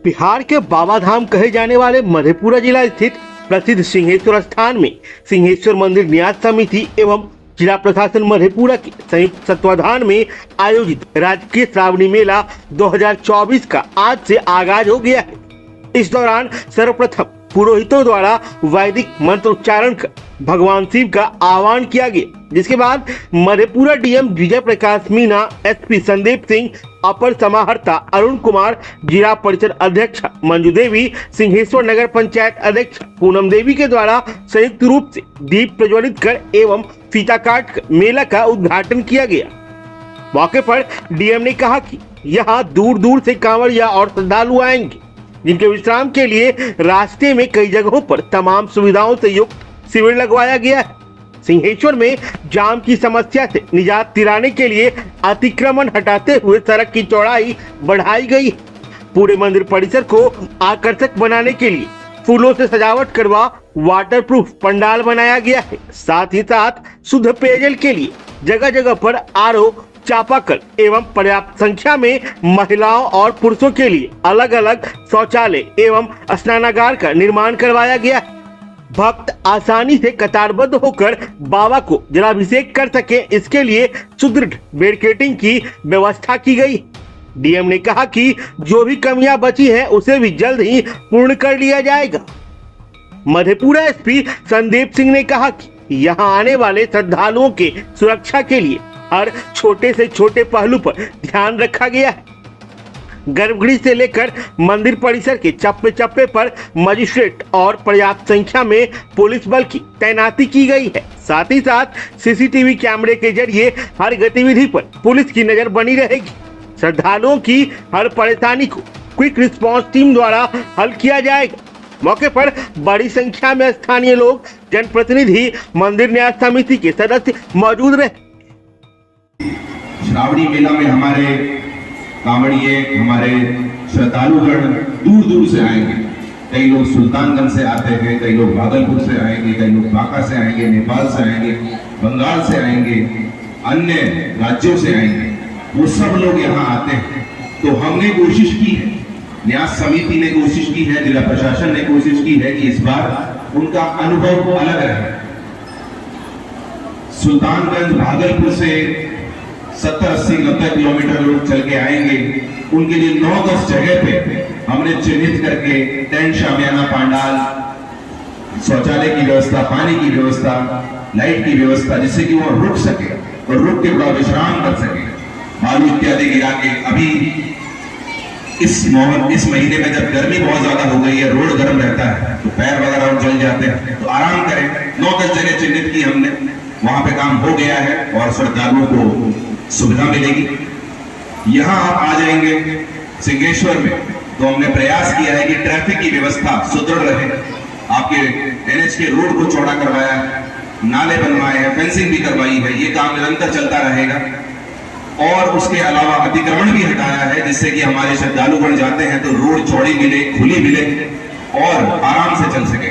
बिहार के बाबा धाम कहे जाने वाले मधेपुरा जिला स्थित प्रसिद्ध सिंहेश्वर स्थान में सिंहेश्वर मंदिर न्यास समिति एवं जिला प्रशासन मधेपुरा के संयुक्त तत्वाधान में आयोजित राजकीय श्रावणी मेला 2024 का आज से आगाज हो गया है। इस दौरान सर्वप्रथम पुरोहितों द्वारा वैदिक मंत्रोच्चारण कर भगवान शिव का आह्वान किया गया, जिसके बाद मधेपुरा डीएम विजय प्रकाश मीना, एसपी संदीप सिंह, अपर समाहर्ता अरुण कुमार, जिला परिषद अध्यक्ष मंजू देवी, सिंहेश्वर नगर पंचायत अध्यक्ष पूनम देवी के द्वारा संयुक्त रूप से दीप प्रज्वलित कर एवं फीता काट कर मेला का उद्घाटन किया गया। मौके पर डीएम ने कहा कि यहाँ दूर दूर से कांवड़िया और श्रद्धालु आएंगे, जिनके विश्राम के लिए रास्ते में कई जगहों पर तमाम सुविधाओं से युक्त शिविर लगवाया गया है। सिंहेश्वर में जाम की समस्या से निजात दिलाने के लिए अतिक्रमण हटाते हुए सड़क की चौड़ाई बढ़ाई गई है। पूरे मंदिर परिसर को आकर्षक बनाने के लिए फूलों से सजावट करवा वाटरप्रूफ पंडाल बनाया गया है। साथ ही साथ शुद्ध पेयजल के लिए जगह जगह पर आरओ, चापाकल एवं पर्याप्त संख्या में महिलाओं और पुरुषों के लिए अलग अलग शौचालय एवं स्नानागार का निर्माण करवाया गया है। भक्त आसानी से कतारबद्ध होकर बाबा को जलाभिषेक कर सके, इसके लिए सुदृढ़ बैरिकेडिंग की व्यवस्था की गई। डीएम ने कहा कि जो भी कमियां बची हैं उसे भी जल्द ही पूर्ण कर लिया जाएगा। मधेपुरा एसपी संदीप सिंह ने कहा कि यहां आने वाले श्रद्धालुओं के सुरक्षा के लिए हर छोटे से छोटे पहलू पर ध्यान रखा गया है। गर्भगृह से लेकर मंदिर परिसर के चप्पे चप्पे पर मजिस्ट्रेट और पर्याप्त संख्या में पुलिस बल की तैनाती की गई है। साथ ही साथ सीसीटीवी कैमरे के जरिए हर गतिविधि पर पुलिस की नजर बनी रहेगी। श्रद्धालुओं की हर परेशानी को क्विक रिस्पांस टीम द्वारा हल किया जाएगा। मौके पर बड़ी संख्या में स्थानीय लोग, जनप्रतिनिधि, मंदिर न्यास समिति के सदस्य मौजूद रहे। श्रावणी मेला में हमारे कांवड़िए, हमारे श्रद्धालुगण दूर दूर से आएंगे। कई लोग सुल्तानगंज से आते हैं, कई लोग भागलपुर से आएंगे, कई लोग बांका से आएंगे, नेपाल से आएंगे, बंगाल से आएंगे, अन्य राज्यों से आएंगे। वो सब लोग यहाँ आते हैं। तो हमने कोशिश की है, न्यास समिति ने कोशिश की है, जिला प्रशासन ने कोशिश की है कि इस बार उनका अनुभव अलग रहे। सुल्तानगंज, भागलपुर से 70, 80, 90 किलोमीटर लोग चल के आएंगे। उनके लिए 9-10 जगह पे हमने चिन्हित करके टेंट, शामियाना, पांडाल, शौचालय की व्यवस्था, पानी की व्यवस्था, लाइट की व्यवस्था, जिससे कि वो रुक सके और रुक के थोड़ा विश्राम कर सके, बालू इत्यादि गिरा के। अभी इस महीने में जब गर्मी बहुत ज्यादा हो गई है, रोड गर्म रहता है तो पैर वगैरह जल जाते हैं, तो आराम करें। 9-10 जगह चिन्हित की हमने, वहां पे काम हो गया है और श्रद्धालुओं को सुविधा मिलेगी। यहां आप आ जाएंगे सिंहेश्वर में, तो हमने प्रयास किया है कि ट्रैफिक की व्यवस्था सुदृढ़ रहे। आपके एनएच के रोड को चौड़ा करवाया है, नाले बनवाए हैं, फेंसिंग भी करवाई है। ये काम निरंतर चलता रहेगा। और उसके अलावा अतिक्रमण भी हटाया है, जिससे कि हमारे श्रद्धालुगण जाते हैं तो रोड चौड़ी मिले, खुली मिले और आराम से चल सके।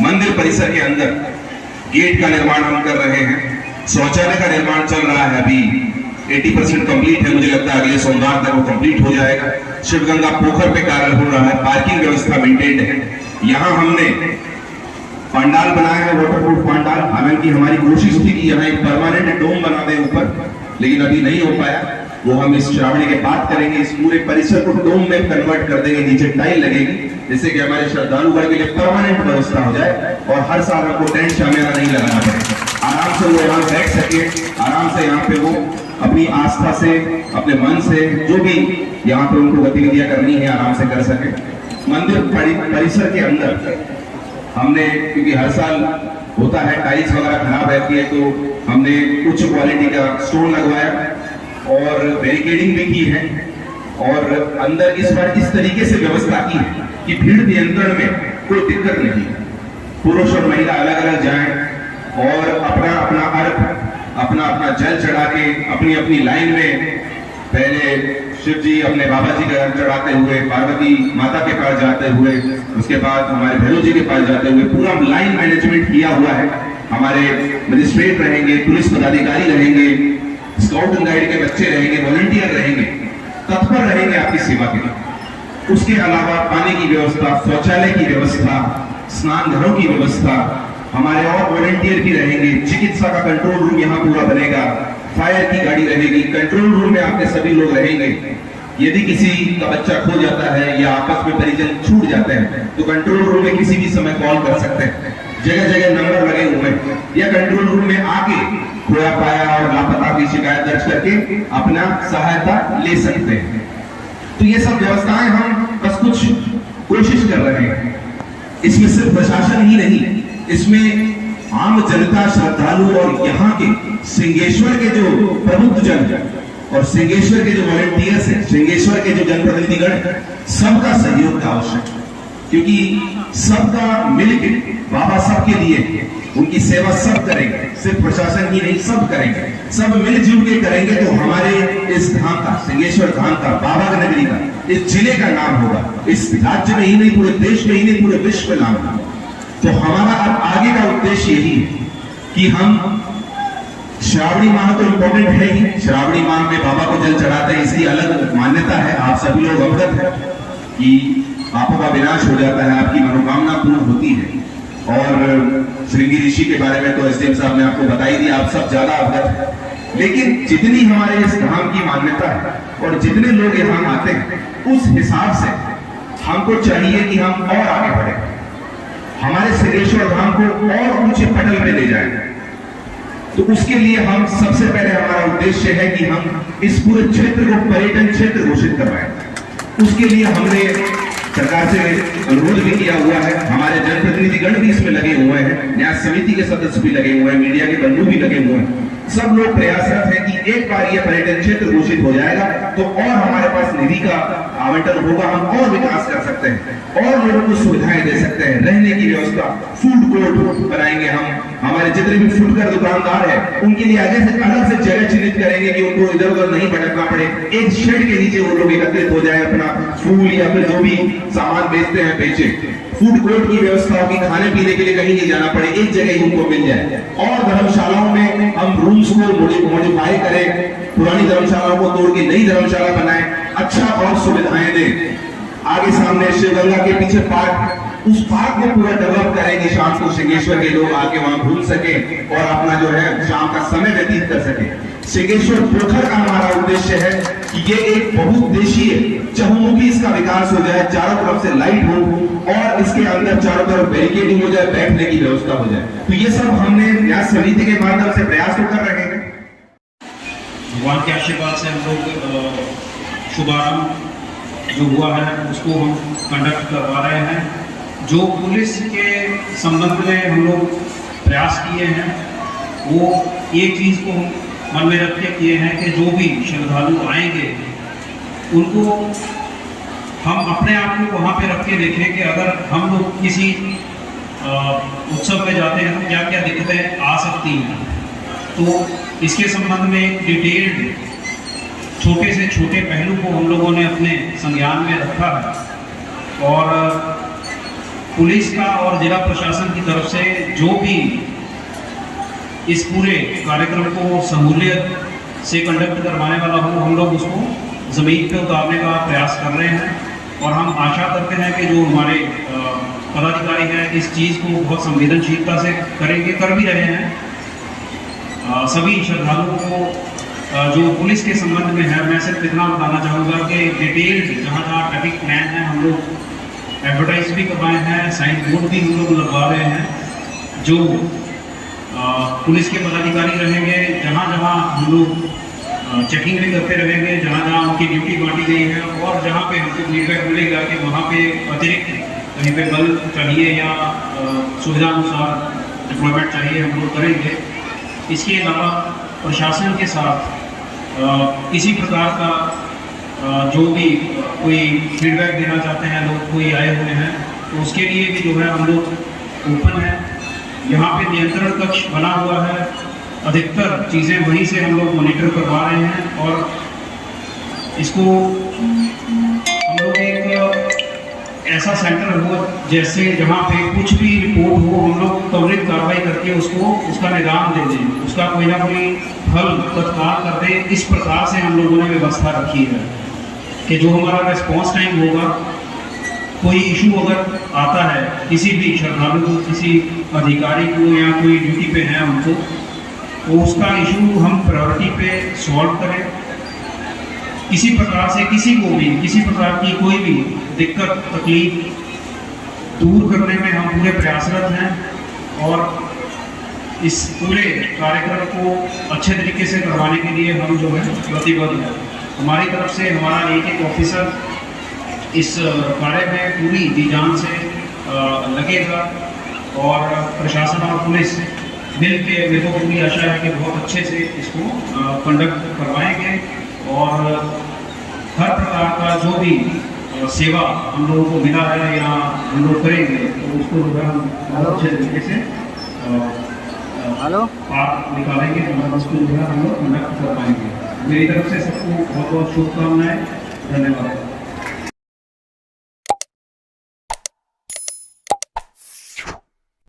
मंदिर परिसर के अंदर गेट का निर्माण हम कर रहे हैं। शौचालय का निर्माण चल रहा है, अभी 80% कंप्लीट है। मुझे लगता है अगले सोमवार तक वो कंप्लीट हो जाएगा। शिवगंगा पोखर पे कार्य हो रहा है, पार्किंग व्यवस्था मेंटेन्ड है। यहाँ हमने पंडाल बनाया है, वाटरप्रूफ पंडाल। हालांकि हमारी कोशिश थी कि यहाँ एक परमानेंट डोम बना दे ऊपर, लेकिन अभी नहीं हो पाया। वो हम इस श्रावणी के बाद करेंगे। इस पूरे परिसर को डोम में कन्वर्ट कर देंगे, नीचे टाइल लगेगी, जिससे कि हमारे श्रद्धालुगण के लिए परमानेंट व्यवस्था हो जाए और हर साल हमको टेंट, शामियाना नहीं लगाना पड़े। आराम से वो यहाँ बैठ सके, आराम से यहाँ पे वो अपनी आस्था से, अपने मन से जो भी यहाँ पे उनको गतिविधियां करनी है आराम से कर सके। मंदिर परिसर के अंदर हमने, क्योंकि हर साल होता है टाइल्स वगैरह खराब रहती है, तो हमने उच्च क्वालिटी का स्टोन लगवाया और बैरिकेडिंग भी की है। और अंदर इस बार इस तरीके से व्यवस्था की है कि भीड़ नियंत्रण में कोई दिक्कत नहीं। पुरुष और महिला अलग अलग जाएं और अपना अपना अर्घ, अपना अपना जल चढ़ा के अपनी अपनी लाइन में, पहले शिव जी अपने बाबा जी का चढ़ाते हुए, पार्वती माता के पास जाते हुए, उसके बाद हमारे भैरव जी के पास जाते हुए, पूरा लाइन मैनेजमेंट किया हुआ है। हमारे मजिस्ट्रेट रहेंगे, पुलिस पदाधिकारी रहेंगे, स्काउट एंड गाइड के बच्चे रहेंगे, वॉलंटियर रहेंगे, तत्पर रहेंगे आपकी सेवा के लिए। उसके अलावा पानी की व्यवस्था, शौचालय की व्यवस्था, स्नान घरों की व्यवस्था, हमारे और वॉलंटियर भी रहेंगे, चिकित्सा का कंट्रोल रूम यहाँ पूरा बनेगा, फायर की गाड़ी रहेगी, कंट्रोल रूम में आपके सभी लोग रहेंगे। यदि किसी का बच्चा खो जाता है या आपस में परिजन छूट जाते हैं तो कंट्रोल रूम में किसी भी समय कॉल कर सकते हैं। जगह जगह नंबर लगे हुए हैं, या कंट्रोल रूम में आके खोया पाया और लापता की शिकायत दर्ज करके अपना सहायता ले सकते हैं। तो ये सब व्यवस्थाएं हम बस कुछ कोशिश कर रहे हैं। इसमें सिर्फ प्रशासन ही नहीं, इसमें आम जनता, श्रद्धालु और यहाँ के सिंहेश्वर के जो प्रबुद्ध जन और सिंहेश्वर के जो वॉलंटियर्स हैं, सिंहेश्वर के जो जनप्रतिनिधिगण हैं, सबका सहयोग का आवश्यक है। क्योंकि सबका मिलकर बाबा सबके लिए उनकी सेवा सब करेंगे, सिर्फ प्रशासन ही नहीं, सब करेंगे, सब मिलजुल के करेंगे तो हमारे इस धाम का, सिंहेश्वर धाम का, बाबा की नगरी का, इस जिले का नाम होगा, इस राज्य में ही नहीं, पूरे देश में ही नहीं, पूरे विश्व में नाम होगा। तो हमारा अब आगे का उद्देश्य यही है कि हम श्रावणी माह तो इंपॉर्टेंट है ही, श्रावणी माह में बाबा को जल चढ़ाते हैं, इसकी अलग मान्यता है, आप सभी लोग अवगत है कि पापों का विनाश हो जाता है, आपकी मनोकामना पूर्ण होती है। और श्रृंगी ऋषि के बारे में तो एसडीएम साहब ने आपको बताई दी, आप सब ज्यादा अवगत है। लेकिन जितनी हमारे इस धाम की मान्यता है और जितने लोग यहाँ आते हैं, उस हिसाब से हमको चाहिए कि हम और आगे बढ़े, हमारे सिंहेश्वर धाम को और ऊंचे पटल पे ले जाए। तो उसके लिए हम सबसे पहले, हमारा उद्देश्य है कि हम इस पूरे क्षेत्र को पर्यटन क्षेत्र घोषित करवाएं। उसके लिए हमने सरकार से अनुरोध भी किया हुआ है, हमारे जनप्रतिनिधिगण भी इसमें लगे हुए हैं, न्याय समिति के सदस्य भी लगे हुए हैं, मीडिया के बंधु भी लगे हुए हैं, सब लोग प्रयासरत हैं कि एक बार यह पर्यटन क्षेत्र घोषित हो जाएगा तो और हमारे पास निधि का आवंटन होगा, हम और विकास कर सकते हैं, और लोगों को सुविधाएं दे सकते हैं, रहने की व्यवस्था, फूड कोर्ट बनाएंगे हम, हमारे जितने भी फुटकर दुकानदार हैं उनके लिए अलग से जगह चिन्हित करेंगे कि उनको इधर उधर नहीं भटकना पड़े, एक शेड के नीचे वो लोग एकत्रित हो जाए, अपना फूल या फिर जो भी सामान बेचते हैं बेचे। फूड कोर्ट की व्यवस्था होगी, खाने पीने के लिए कहीं नहीं जाना पड़े, एक जगह ही उनको मिल जाए। और धर्मशालाओं में हम रूम्स को मॉडिफाई करें, पुरानी धर्मशालाओं को तोड़ के नई धर्मशाला बनाएं, अच्छा और सुविधाएं दें। आगे सामने शिवगंगा के पीछे पार्क, उस पार्क को पूरा डेवलप करेंगे, शाम को सिंहेश्वर के लोग आके वहां घूम सके और अपना जो है शाम का समय व्यतीत कर सके। सिंहेश्वर पोखर का हमारा उद्देश्य है कि ये एक बहुउद्देशीय चहुमुखी इसका विकास हो जाए, चारों तरफ से लाइट हो और इसके अंदर चारों तरफ बैरिकेडिंग हो जाए, बैठने की व्यवस्था हो जाए। तो ये सब हमने न्याय समिति के माध्यम से प्रयास तो कर रहे हैं। भगवान के आशीर्वाद से हम लोग शुभारंभ जो हुआ है उसको हम कंडक्ट करवा रहे हैं। जो पुलिस के संबंध में हम लोग प्रयास किए हैं वो एक चीज़ को मन में रख के किए हैं कि जो भी श्रद्धालु आएंगे उनको हम अपने आप को वहाँ पे रख के देखें कि अगर हम लोग किसी उत्सव में जाते हैं तो क्या क्या दिक्कतें आ सकती हैं। तो इसके संबंध में डिटेल्ड छोटे से छोटे पहलू को हम लोगों ने अपने संज्ञान में रखा है और पुलिस का और जिला प्रशासन की तरफ से जो भी इस पूरे कार्यक्रम को सहूलियत से कंडक्ट करवाने वाला हो, हम लोग उसको ज़मीन पे उतारने का प्रयास कर रहे हैं। और हम आशा करते हैं कि जो हमारे पदाधिकारी हैं इस चीज़ को बहुत संवेदनशीलता से करेंगे, कर भी रहे हैं। सभी श्रद्धालुओं को जो पुलिस के संबंध में है, मैं सिर्फ इतना बताना चाहूँगा कि डिटेल्ड जहाँ जहाँ ट्रैफिक प्लान है हम लोग एडवर्टाइज भी करवाए हैं, साइन बोर्ड भी हम लोग लगवा रहे हैं। जो पुलिस के पदाधिकारी रहेंगे, जहाँ जहाँ हम लोग चेकिंग भी करते रहेंगे, जहाँ जहाँ उनकी ड्यूटी बांटी गई है और जहाँ पे हमको फीडबैक मिलेगा कि वहाँ पे अतिरिक्त कहीं पे बल चाहिए या सुविधा अनुसार डिप्लॉयमेंट चाहिए, हम लोग करेंगे। इसके अलावा प्रशासन के साथ किसी प्रकार का जो भी कोई फीडबैक देना चाहते हैं लोग, कोई आए हुए हैं, तो उसके लिए भी जो है हम लोग ओपन है। यहाँ पे नियंत्रण कक्ष बना हुआ है, अधिकतर चीज़ें वहीं से हम लोग मॉनिटर करवा रहे हैं और इसको हम लोग एक ऐसा सेंटर हो जैसे जहाँ पे कुछ भी रिपोर्ट हो हम लोग त्वरित कार्रवाई करके उसको उसका निदान दे दें, उसका कोई ना कोई हल तत्काल कर दें। इस प्रकार से हम लोगों ने व्यवस्था रखी है कि जो हमारा रिस्पॉन्स टाइम होगा कोई इशू अगर आता है किसी भी श्रद्धालु को, किसी अधिकारी को या कोई ड्यूटी पे है उनको, तो उसका इशू हम प्रायोरिटी पे सॉल्व करें। किसी प्रकार से किसी को भी किसी प्रकार की कोई भी दिक्कत तकलीफ दूर करने में हम पूरे प्रयासरत हैं और इस पूरे कार्यक्रम को अच्छे तरीके से करवाने के लिए हम जो है प्रतिबद्ध हैं। हमारी तरफ से हमारा एक ऑफिसर इस कार्य में पूरी जी जान से लगेगा और प्रशासन और पुलिस मिल के, मेरे को पूरी आशा है कि बहुत अच्छे से इसको कंडक्ट करवाएंगे और हर प्रकार का जो भी सेवा हम लोगों को मिला है या हम लोग करेंगे तो उसको जो है हम बहुत अच्छे तरीके से पार निकालेंगे और उसको जो है हम लोग कंडक्ट कर पाएंगे। मेरी तरफ से सबको बहुत बहुत शुभकामनाएं। धन्यवाद।